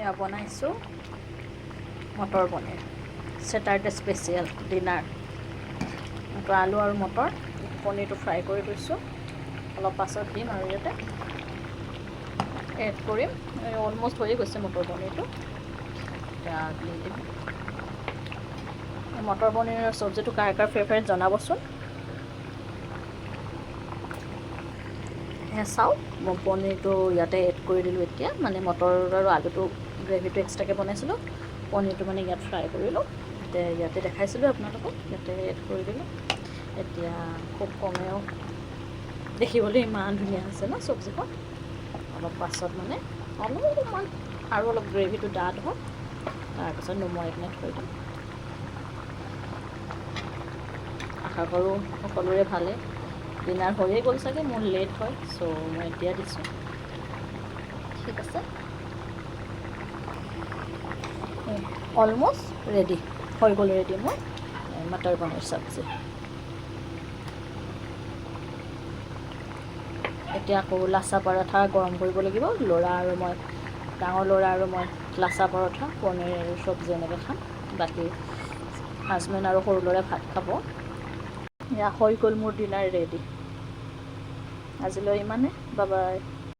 এয়া বনাইছোঁ motor paneer Saturday special dinner. আলু আৰু মটৰ পনীৰটো ফ্ৰাই কৰি লৈছোঁ, অলপ পাছত দিম আৰু ইয়াতে এড কৰিম। অলমষ্ট হৈয়ে গৈছে মটৰ পনীৰটো, এতিয়া দি দিম। মটৰ পনীৰৰ চব্জিটো কাৰ কাৰ ফেভৰেট জনাবচোন। চাওক মই পনীৰটো ইয়াতে এড কৰি দিলোঁ এতিয়া, মানে মটৰ আৰু আলুটো গ্ৰেভিটো এক্সট্ৰাকৈ বনাইছিলোঁ, পনীৰটো মানে ইয়াত ফ্ৰাই কৰিলোঁ। এতিয়া ইয়াতে দেখাইছিলোঁ আপোনালোকক, ইয়াতে এড কৰি দিলোঁ। এতিয়া খুব কমেও দেখিবলৈ ইমান ধুনীয়া হৈছে ন চব্জিখন। অলপ পাছত মানে অলপমান আৰু অলপ গ্ৰেভিটো ডাঠ হওক, তাৰপিছত নমাই কিনে থৈ দিম। আশা কৰোঁ সকলোৰে ভালে। ডিনাৰ হৈয়ে গ'ল চাগে, মোৰ লেট হয়, চ' মই এতিয়া দিছোঁ। ঠিক আছে, অলমষ্ট ৰেডি হৈ গ'ল, ৰেডি মোৰ মটৰ পনীৰ চব্জি। এতিয়া আকৌ লাচা পৰঠা গৰম কৰিব লাগিব। ডাঙৰ ল'ৰা আৰু মই লাচা পৰঠা পনীৰ আৰু চব্জি এনেকৈ খাম, বাকী হাজবেণ্ড আৰু সৰু ল'ৰাই ভাত খাব। এয়া হৈ গ'ল মোৰ ডিনাৰ ৰেডি। আজিলৈ ইমানে, বাই বাই।